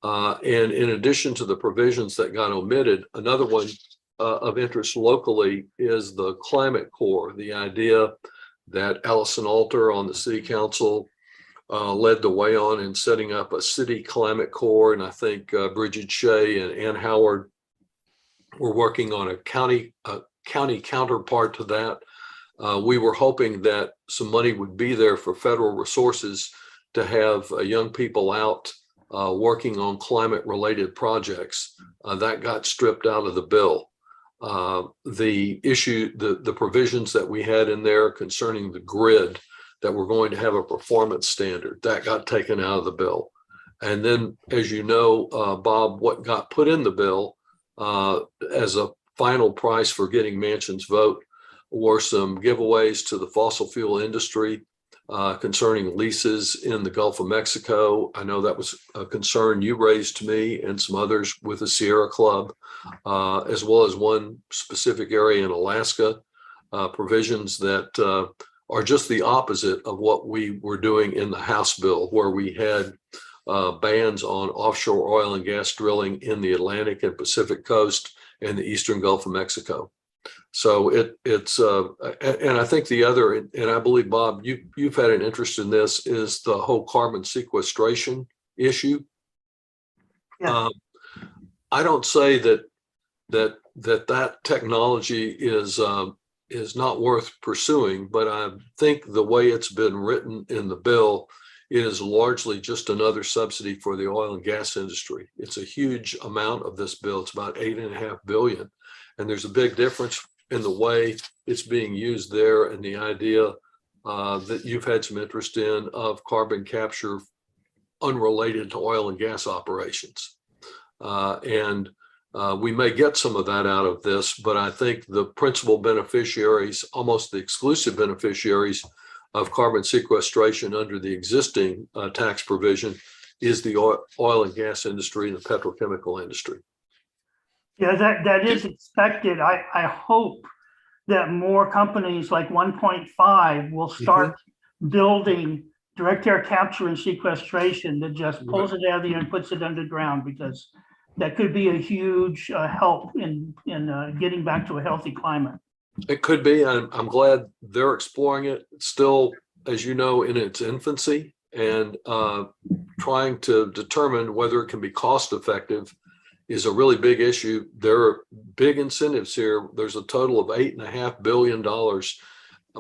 And in addition to the provisions that got omitted, another one of interest locally is the Climate Corps, the idea that Allison Alter on the city council led the way on in setting up a city climate corps. And I think Bridget Shea and Ann Howard were working on a county counterpart to that. We were hoping that some money would be there for federal resources to have young people out working on climate related projects. That got stripped out of the bill. The provisions that we had in there concerning the grid, that we're going to have a performance standard, that got taken out of the bill. And then, as you know, Bob, what got put in the bill as a final price for getting Manchin's vote were some giveaways to the fossil fuel industry concerning leases in the Gulf of Mexico. I know that was a concern you raised to me and some others with the Sierra Club, as well as one specific area in Alaska, provisions that are just the opposite of what we were doing in the House bill, where we had bans on offshore oil and gas drilling in the Atlantic and Pacific coast and the Eastern Gulf of Mexico. So it's and I think the other, and I believe, Bob, you've had an interest in this, is the whole carbon sequestration issue. Yeah. I don't say that technology is not worth pursuing, but I think the way it's been written in the bill is largely just another subsidy for the oil and gas industry. It's a huge amount of this bill. It's about $8.5 billion. And there's a big difference in the way it's being used there, and the idea that you've had some interest in of carbon capture unrelated to oil and gas operations. And we may get some of that out of this, but I think the principal beneficiaries, almost the exclusive beneficiaries of carbon sequestration under the existing tax provision is the oil and gas industry and the petrochemical industry. Yeah, that is expected. I hope that more companies like 1PointFive will start building direct air capture and sequestration that just pulls it out of the air and puts it underground, because that could be a huge help in getting back to a healthy climate. It could be. I'm glad they're exploring it. It's still, as you know, in its infancy, and trying to determine whether it can be cost effective is a really big issue. There are big incentives here. There's a total of $8.5 billion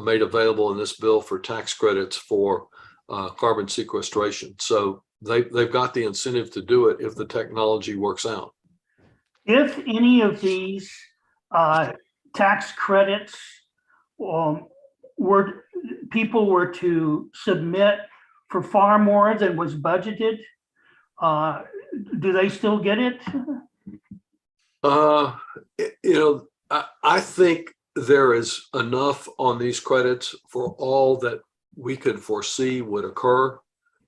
made available in this bill for tax credits for carbon sequestration. So they've got the incentive to do it if the technology works out. If any of these tax credits people were to submit for far more than was budgeted, do they still get it? I think there is enough on these credits for all that we could foresee would occur.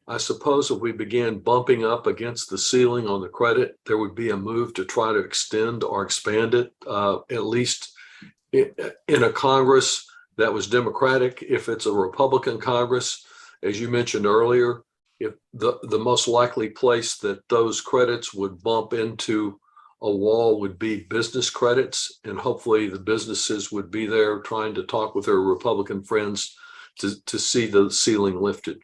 I suppose if we began bumping up against the ceiling on the credit, there would be a move to try to extend or expand it, at least in a Congress that was Democratic. If it's a Republican Congress, as you mentioned earlier, if the most likely place that those credits would bump into a wall would be business credits, and hopefully the businesses would be there trying to talk with their Republican friends to see the ceiling lifted.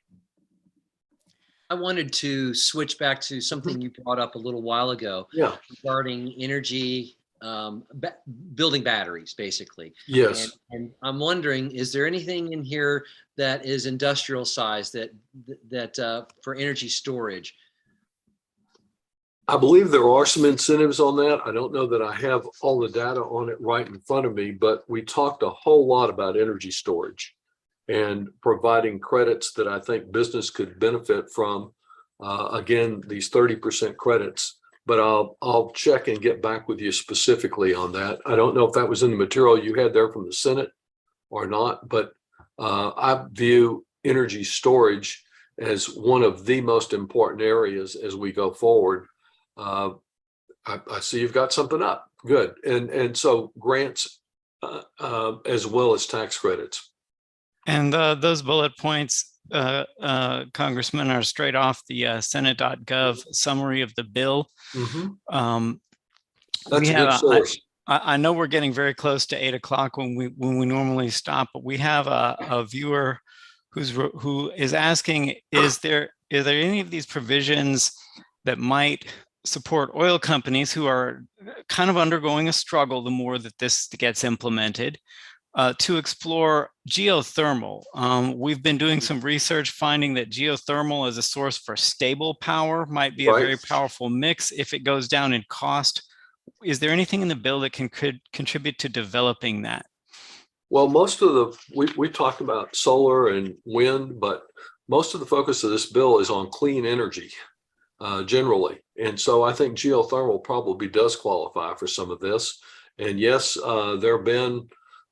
I wanted to switch back to something you brought up a little while ago regarding energy, building batteries, basically. Yes. And I'm wondering, is there anything in here that is industrial size that for energy storage? I believe there are some incentives on that. I don't know that I have all the data on it right in front of me, but we talked a whole lot about energy storage and providing credits that I think business could benefit from. Again, these 30% credits, but I'll check and get back with you specifically on that. I don't know if that was in the material you had there from the Senate or not, but I view energy storage as one of the most important areas as we go forward. I see you've got something up. Good. And so grants as well as tax credits. And those bullet points, Congressman, are straight off the Senate.gov summary of the bill. Mm-hmm. That's a good source. I know we're getting very close to 8 o'clock when we normally stop, but we have a viewer who is asking, is there any of these provisions that might support oil companies who are kind of undergoing a struggle the more that this gets implemented, to explore geothermal? We've been doing some research finding that geothermal as a source for stable power might be a very powerful mix if it goes down in cost. Is there anything in the bill that could contribute to developing that? Well, most of we talked about solar and wind, but most of the focus of this bill is on clean energy generally. And so I think geothermal probably does qualify for some of this. And yes, there have been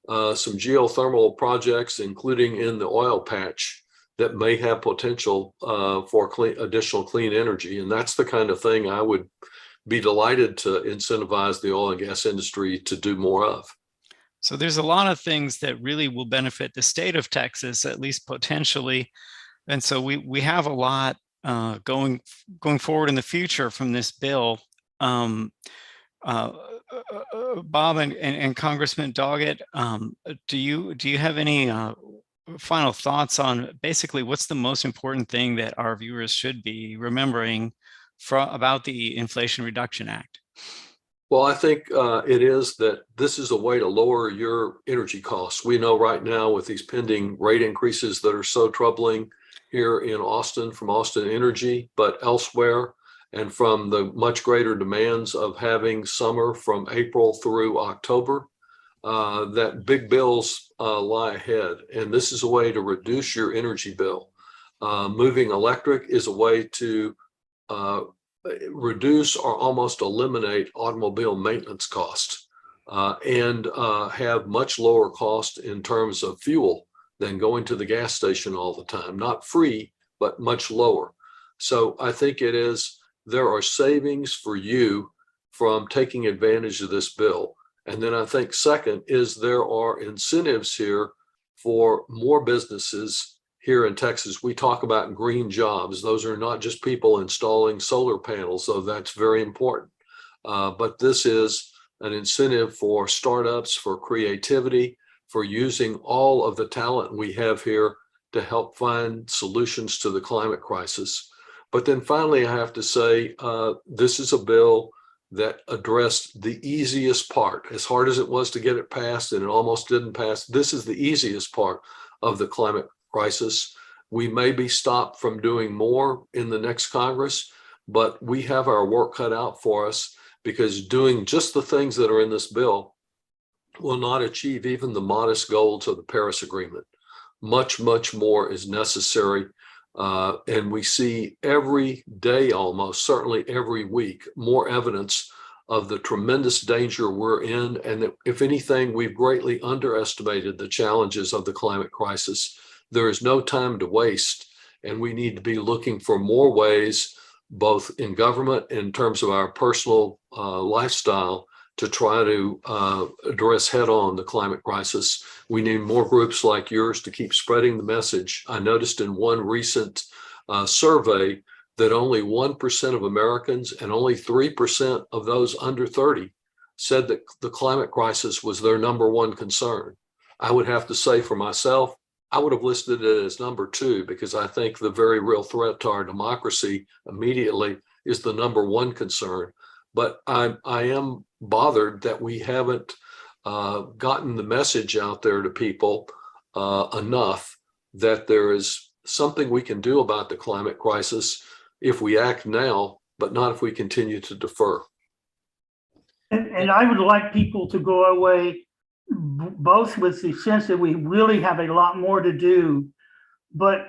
some geothermal projects, including in the oil patch, that may have potential for additional clean energy. And that's the kind of thing I would be delighted to incentivize the oil and gas industry to do more of. So there's a lot of things that really will benefit the state of Texas, at least potentially. And so we have a lot going forward in the future from this bill. Bob and Congressman Doggett, do you have any final thoughts on basically what's the most important thing that our viewers should be remembering about the Inflation Reduction Act? Well, I think it is that this is a way to lower your energy costs. We know right now with these pending rate increases that are so troubling here in Austin from Austin Energy, but elsewhere, and from the much greater demands of having summer from April through October, that big bills lie ahead. And this is a way to reduce your energy bill. Moving electric is a way to reduce or almost eliminate automobile maintenance costs and have much lower cost in terms of fuel than going to the gas station all the time. Not free, but much lower. So I think there are savings for you from taking advantage of this bill. And then I think second is there are incentives here for more businesses here in Texas. We talk about green jobs. Those are not just people installing solar panels, so that's very important. But this is an incentive for startups, for creativity, for using all of the talent we have here to help find solutions to the climate crisis. But then finally, I have to say, this is a bill that addressed the easiest part. As hard as it was to get it passed, and it almost didn't pass, this is the easiest part of the climate crisis. We may be stopped from doing more in the next Congress, but we have our work cut out for us, because doing just the things that are in this bill will not achieve even the modest goals of the Paris Agreement. Much, much more is necessary. And we see every day, almost certainly every week, more evidence of the tremendous danger we're in. And that, if anything, we've greatly underestimated the challenges of the climate crisis. There is no time to waste, and we need to be looking for more ways, both in government, in terms of our personal lifestyle, to try to address head-on the climate crisis. We need more groups like yours to keep spreading the message. I noticed in one recent survey that only 1% of Americans and only 3% of those under 30 said that the climate crisis was their number one concern. I would have to say for myself, I would have listed it as number two, because I think the very real threat to our democracy immediately is the number one concern. But I am bothered that we haven't gotten the message out there to people enough that there is something we can do about the climate crisis if we act now, but not if we continue to defer. And I would like people to go away both with the sense that we really have a lot more to do, but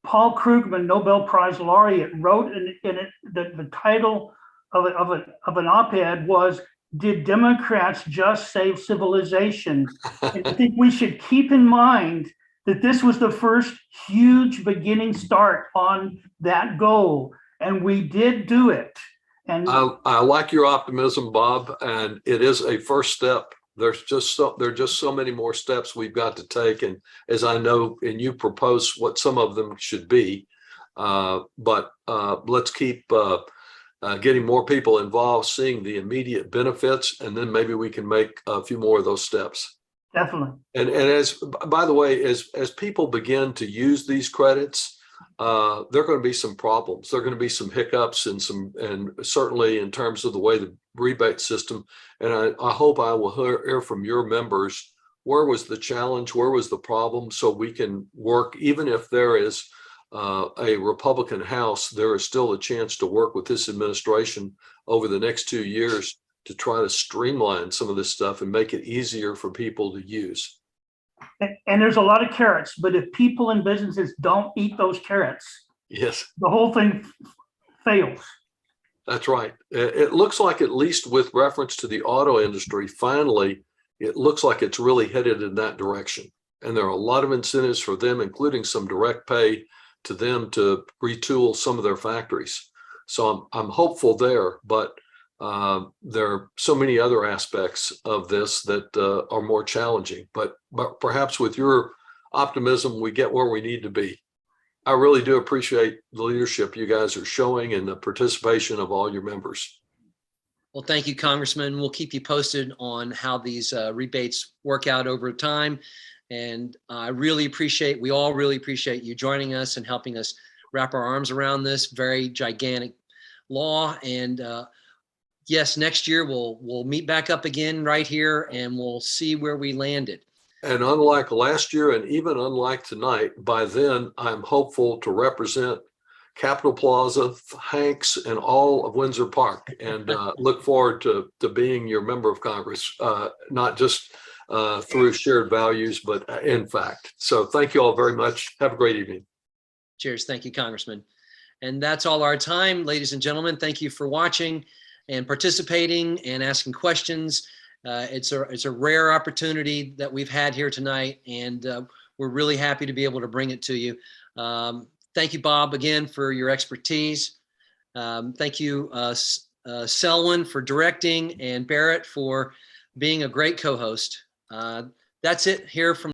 Paul Krugman, Nobel Prize laureate, wrote in it that the title of an op-ed was, "Did Democrats just save civilization?" And I think we should keep in mind that this was the first huge beginning start on that goal, and we did do it. And I like your optimism, Bob, and it is a first step. There are just so many more steps we've got to take, and as I know, and you propose what some of them should be, but let's keep getting more people involved, seeing the immediate benefits, and then maybe we can make a few more of those steps. definitely. And as, by the way, as people begin to use these credits, there are going to be some problems. There are going to be some hiccups and certainly in terms of the way the rebate system. And I hope I will hear from your members, where was the challenge? Where was the problem? So we can work, even if there is a Republican House, there is still a chance to work with this administration over the next 2 years to try to streamline some of this stuff and make it easier for people to use. And there's a lot of carrots, but if people and businesses don't eat those carrots, Yes, the whole thing fails. that's right. It looks like, at least with reference to the auto industry, finally, it looks like it's really headed in that direction. And there are a lot of incentives for them, including some direct pay to them to retool some of their factories. So I'm hopeful there, but there are so many other aspects of this that are more challenging. But perhaps with your optimism, we get where we need to be. I really do appreciate the leadership you guys are showing and the participation of all your members. Well, thank you, Congressman. We'll keep you posted on how these rebates work out over time. And we all really appreciate you joining us and helping us wrap our arms around this very gigantic law. And yes, next year we'll meet back up again right here and we'll see where we landed. And unlike last year, and even unlike tonight, by then I'm hopeful to represent Capitol Plaza, Hanks, and all of Windsor Park, and look forward to being your member of Congress, not just through shared values, but in fact. So thank you all very much. Have a great evening. Cheers. Thank you, Congressman. And that's all our time, ladies and gentlemen. Thank you for watching and participating and asking questions. It's a rare opportunity that we've had here tonight, and we're really happy to be able to bring it to you. Thank you, Bob, again, for your expertise. Thank you, Selwyn, for directing, and Barrett for being a great co-host. That's it here from